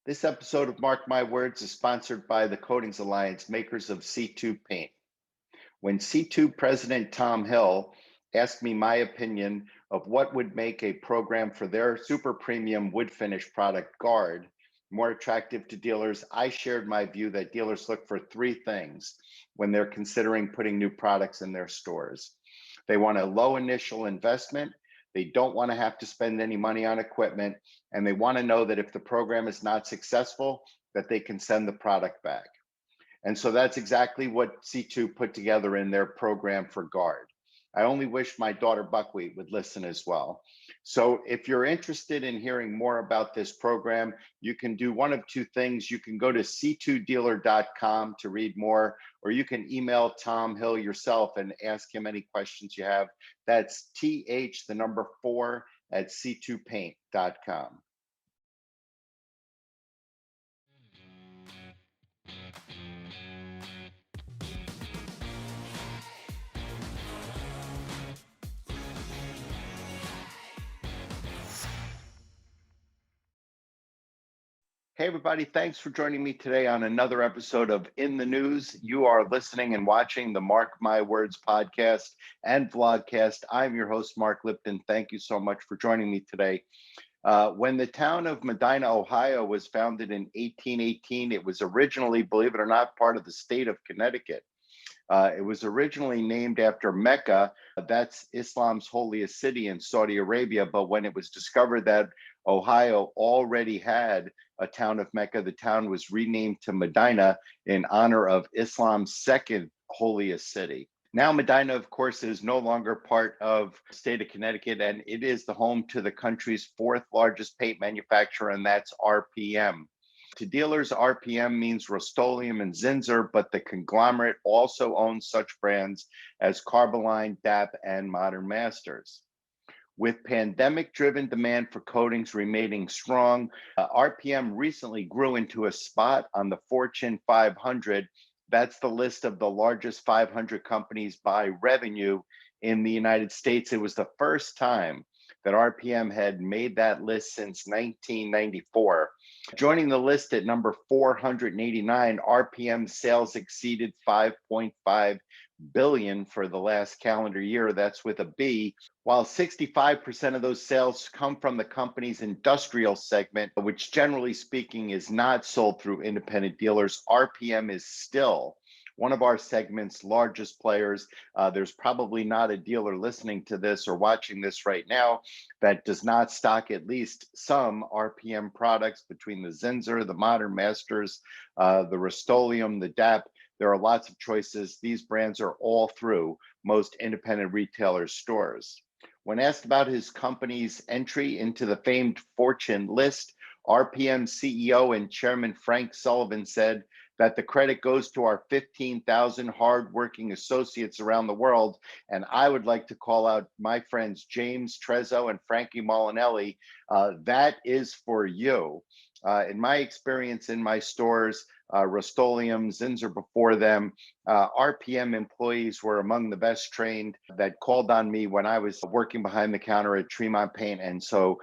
This episode of Mark My Words is sponsored by the Coatings Alliance, makers of C2 paint. When C2 President Tom Hill asked me my opinion of what would make a program for their super premium wood finish product, Guard, more attractive to dealers, I shared my view that dealers look for three things when they're considering putting new products in their stores. They want a low initial investment. They don't want to have to spend any money on equipment, and they want to know that if the program is not successful, that they can send the product back. And so that's exactly what C2 put together in their program for Guard. I only wish my daughter Buckwheat would listen as well. So if you're interested in hearing more about this program, you can do one of two things. You can go to c2dealer.com to read more, or you can email Tom Hill yourself and ask him any questions you have. That's th4 at c2paint.com. Hey, everybody, thanks for joining me today on another episode of In the News. You are listening and watching the Mark My Words podcast and vlogcast. I'm your host, Mark Lipton. Thank you so much for joining me today. When the town of Medina, Ohio was founded in 1818, it was originally, believe it or not, part of the state of Connecticut. It was originally named after Mecca, that's Islam's holiest city in Saudi Arabia. But when it was discovered that Ohio already had a town of Mecca, the town was renamed to Medina in honor of Islam's second holiest city. Now, Medina, of course, is no longer part of the state of Connecticut, and it is the home to the country's fourth largest paint manufacturer, and that's RPM. To dealers, RPM means Rust-Oleum and Zinsser, but the conglomerate also owns such brands as Carboline, DAP, and Modern Masters. With pandemic-driven demand for coatings remaining strong, RPM recently grew into a spot on the Fortune 500. That's the list of the largest 500 companies by revenue in the United States. It was the first time that RPM had made that list since 1994. Joining the list at number 489, RPM sales exceeded 5.5 billion for the last calendar year. That's with a B. While 65% of those sales come from the company's industrial segment, which generally speaking is not sold through independent dealers, RPM is still one of our segment's largest players. There's probably not a dealer listening to this or watching this right now that does not stock at least some RPM products between the Zinsser, the Modern Masters, the Rust-Oleum, the DAP. There are lots of choices. These brands are all through most independent retailers' stores. When asked about his company's entry into the famed Fortune list, RPM CEO and Chairman Frank Sullivan said that the credit goes to our 15,000 hardworking associates around the world. And I would like to call out my friends James Trezzo and Frankie Molinelli. That is for you. In my experience in my stores, Rust-Oleum, Zinsser before them, RPM employees were among the best trained that called on me when I was working behind the counter at Tremont Paint. And so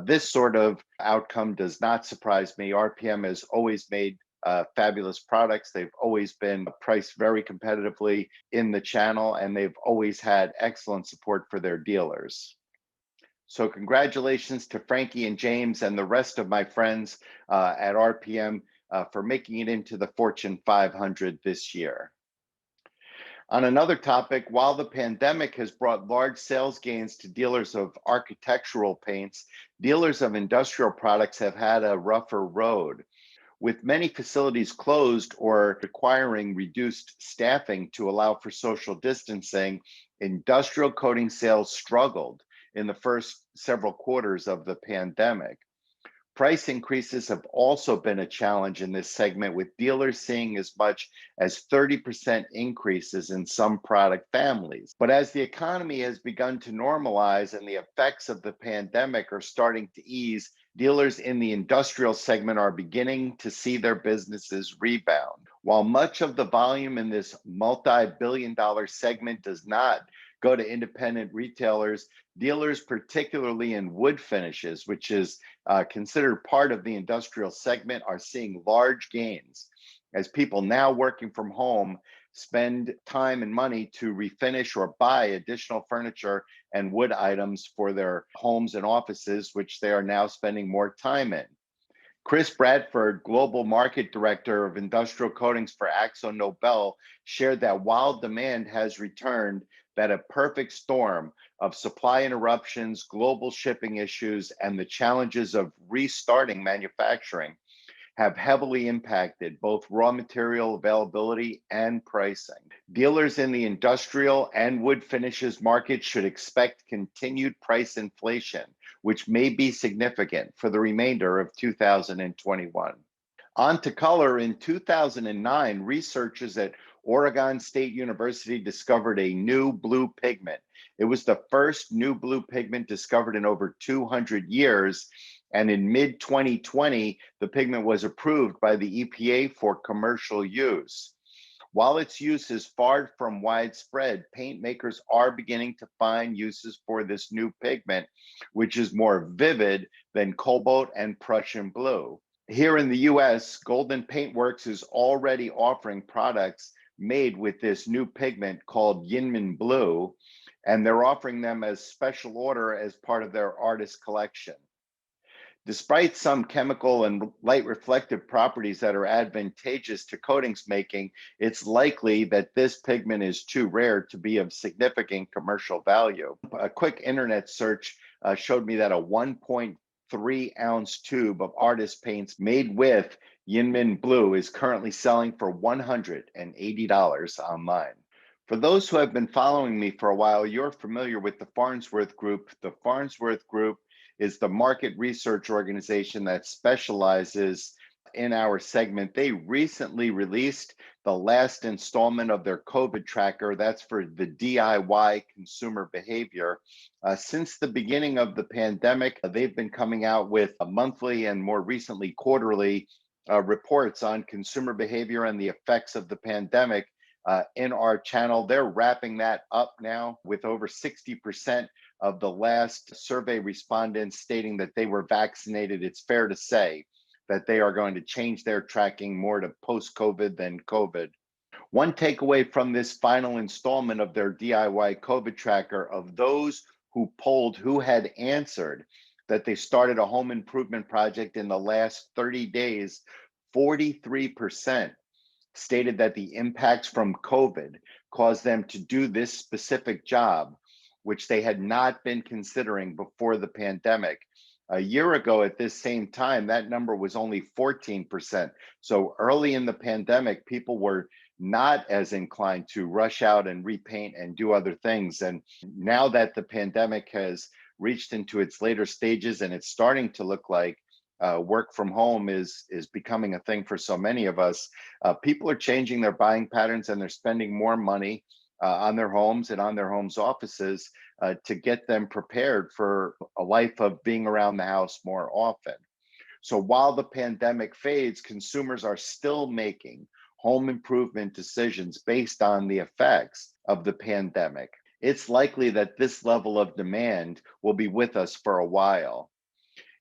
this sort of outcome does not surprise me. RPM has always made fabulous products. They've always been priced very competitively in the channel, and they've always had excellent support for their dealers. So congratulations to Frankie and James and the rest of my friends at RPM for making it into the Fortune 500 this year. On another topic, while the pandemic has brought large sales gains to dealers of architectural paints, dealers of industrial products have had a rougher road. With many facilities closed or requiring reduced staffing to allow for social distancing, industrial coating sales struggled in the first several quarters of the pandemic. Price increases have also been a challenge in this segment, with dealers seeing as much as 30% increases in some product families. But as the economy has begun to normalize and the effects of the pandemic are starting to ease, dealers in the industrial segment are beginning to see their businesses rebound. While much of the volume in this multi-billion-dollar segment does not go to independent retailers, dealers, particularly in wood finishes, which is considered part of the industrial segment, are seeing large gains as people now working from home spend time and money to refinish or buy additional furniture and wood items for their homes and offices, which they are now spending more time in. Chris Bradford, Global Market Director of Industrial Coatings for AkzoNobel, shared that while demand has returned, that a perfect storm of supply interruptions, global shipping issues, and the challenges of restarting manufacturing have heavily impacted both raw material availability and pricing. Dealers in the industrial and wood finishes market should expect continued price inflation, which may be significant for the remainder of 2021. On to color. In 2009, researchers at Oregon State University discovered a new blue pigment. It was the first new blue pigment discovered in over 200 years. And in mid-2020, the pigment was approved by the EPA for commercial use. While its use is far from widespread, paint makers are beginning to find uses for this new pigment, which is more vivid than cobalt and Prussian blue. Here in the US, Golden Paintworks is already offering products made with this new pigment called Yinmin Blue, and they're offering them as special order as part of their artist collection. Despite some chemical and light reflective properties that are advantageous to coatings making, it's likely that this pigment is too rare to be of significant commercial value. A quick internet search showed me that a 1.3-ounce tube of artist paints made with Yinmin Blue is currently selling for $180 online. For those who have been following me for a while, you're familiar with the Farnsworth Group. The Farnsworth Group is the market research organization that specializes in our segment. They recently released the last installment of their COVID tracker. That's for the DIY consumer behavior. Since the beginning of the pandemic, they've been coming out with a monthly and more recently quarterly reports on consumer behavior and the effects of the pandemic in our channel. They're wrapping that up now with over 60% of the last survey respondents stating that they were vaccinated. It's fair to say that they are going to change their tracking more to post-COVID than COVID. One takeaway from this final installment of their DIY COVID tracker, of those who polled who had answered that they started a home improvement project in the last 30 days, 43% stated that the impacts from COVID caused them to do this specific job, which they had not been considering before the pandemic. A year ago at this same time, that number was only 14%. So early in the pandemic, people were not as inclined to rush out and repaint and do other things. And now that the pandemic has reached into its later stages and it's starting to look like work from home is becoming a thing for so many of us, people are changing their buying patterns and they're spending more money on their homes and on their homes' offices to get them prepared for a life of being around the house more often. So while the pandemic fades, consumers are still making home improvement decisions based on the effects of the pandemic. It's likely that this level of demand will be with us for a while.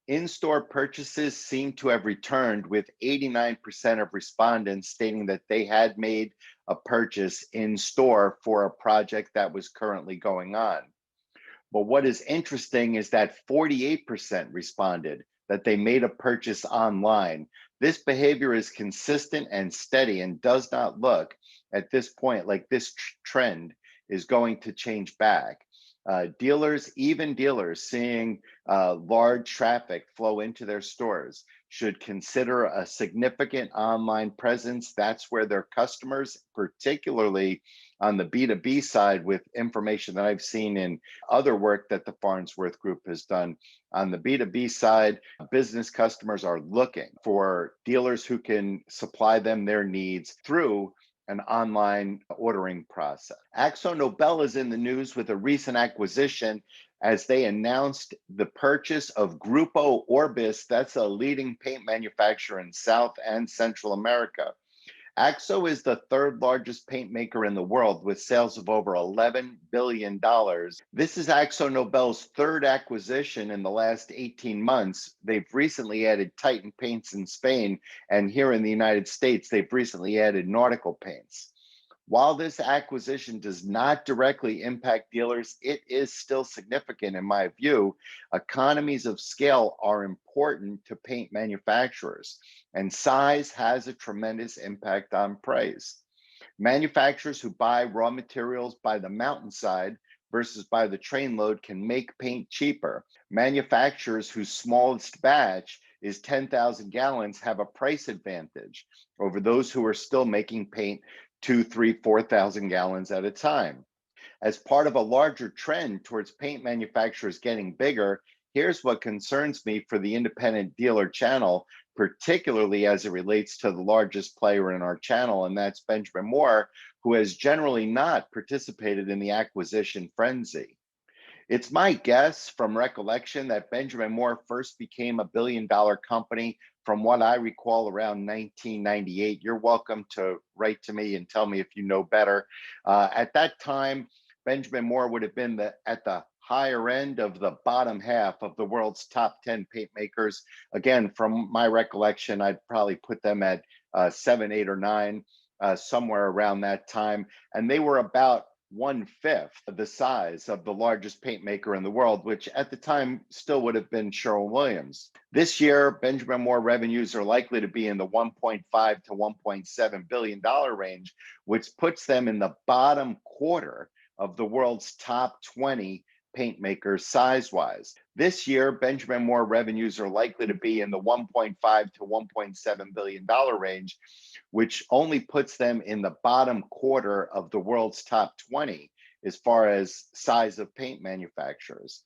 In-store purchases seem to have returned, with 89% of respondents stating that they had made a purchase in store for a project that was currently going on. But what is interesting is that 48% responded that they made a purchase online. This behavior is consistent and steady and does not look at this point like this trend is going to change back. Dealers, even dealers seeing large traffic flow into their stores, should consider a significant online presence. That's where their customers, particularly on the B2B side, with information that I've seen in other work that the Farnsworth Group has done. On the B2B side, business customers are looking for dealers who can supply them their needs through an online ordering process. AkzoNobel is in the news with a recent acquisition as they announced the purchase of Grupo Orbis. That's a leading paint manufacturer in South and Central America. AXO is the third largest paint maker in the world with sales of over $11 billion. This is AXO Nobel's third acquisition in the last 18 months. They've recently added Titan Paints in Spain, and here in the United States, they've recently added Nautical Paints. While this acquisition does not directly impact dealers, it is still significant in my view. Economies of scale are important to paint manufacturers, and size has a tremendous impact on price. Manufacturers who buy raw materials by the mountainside versus by the trainload can make paint cheaper. Manufacturers whose smallest batch is 10,000 gallons have a price advantage over those who are still making paint 2, 3, 4,000 gallons at a time. As part of a larger trend towards paint manufacturers getting bigger, here's what concerns me for the independent dealer channel, particularly as it relates to the largest player in our channel, and that's Benjamin Moore, who has generally not participated in the acquisition frenzy. It's my guess from recollection that Benjamin Moore first became a billion-dollar company from what I recall around 1998. You're welcome to write to me and tell me if you know better. At that time, Benjamin Moore would have been at the higher end of the bottom half of the world's top 10 paint makers. Again, from my recollection, I'd probably put them at 7, 8, or 9, somewhere around that time. And they were about 1/5 of the size of the largest paint maker in the world, which at the time still would have been Sherwin-Williams. This year, Benjamin Moore revenues are likely to be in the $1.5 to $1.7 billion range, which puts them in the bottom quarter of the world's top 20 paint makers size-wise. This year, Benjamin Moore revenues are likely to be in the $1.5 to $1.7 billion range, which only puts them in the bottom quarter of the world's top 20 as far as size of paint manufacturers.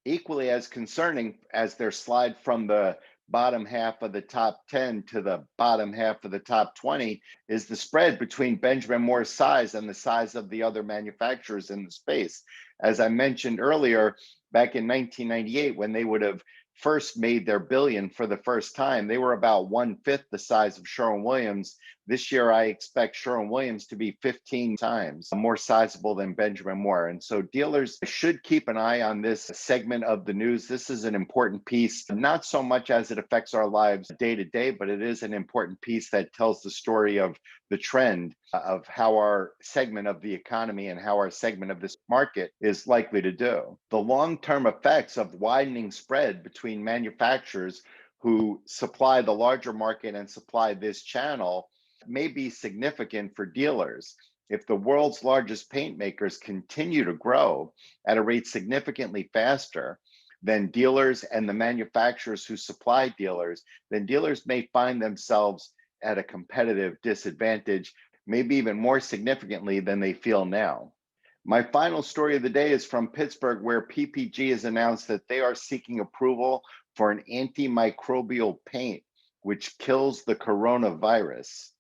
Equally as concerning as their slide from the bottom half of the top 10 to the bottom half of the top 20 is the spread between Benjamin Moore's size and the size of the other manufacturers in the space. As I mentioned earlier, back in 1998, when they would have first made their billion for the first time, they were about 1/5 the size of Sherwin-Williams. This year, I expect Sherwin-Williams to be 15 times more sizable than Benjamin Moore. And so dealers should keep an eye on this segment of the news. This is an important piece, not so much as it affects our lives day to day, but it is an important piece that tells the story of the trend of how our segment of the economy and how our segment of this market is likely to do. The long-term effects of widening spread between manufacturers who supply the larger market and supply this channel may be significant for dealers. If the world's largest paint makers continue to grow at a rate significantly faster than dealers and the manufacturers who supply dealers, then dealers may find themselves at a competitive disadvantage, maybe even more significantly than they feel now. My final story of the day is from Pittsburgh, where PPG has announced that they are seeking approval for an antimicrobial paint which kills the coronavirus.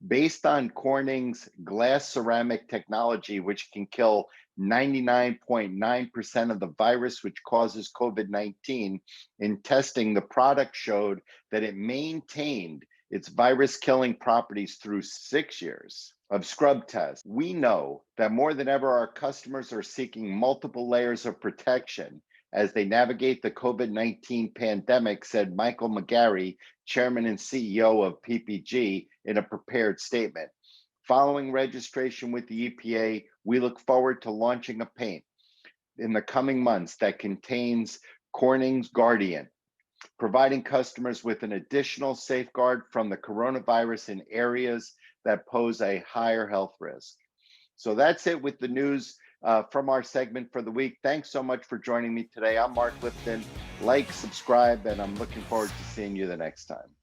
Based on Corning's glass ceramic technology, which can kill 99.9% of the virus which causes COVID-19, in testing, the product showed that it maintained its virus-killing properties through 6 years of scrub tests. We know that more than ever, our customers are seeking multiple layers of protection as they navigate the COVID-19 pandemic, said Michael McGarry, chairman and CEO of PPG, in a prepared statement. Following registration with the EPA, we look forward to launching a paint in the coming months that contains Corning's Guardian, providing customers with an additional safeguard from the coronavirus in areas that pose a higher health risk. So that's it with the news from our segment for the week. Thanks so much for joining me today. I'm Mark Lipton. Like, subscribe, and I'm looking forward to seeing you the next time.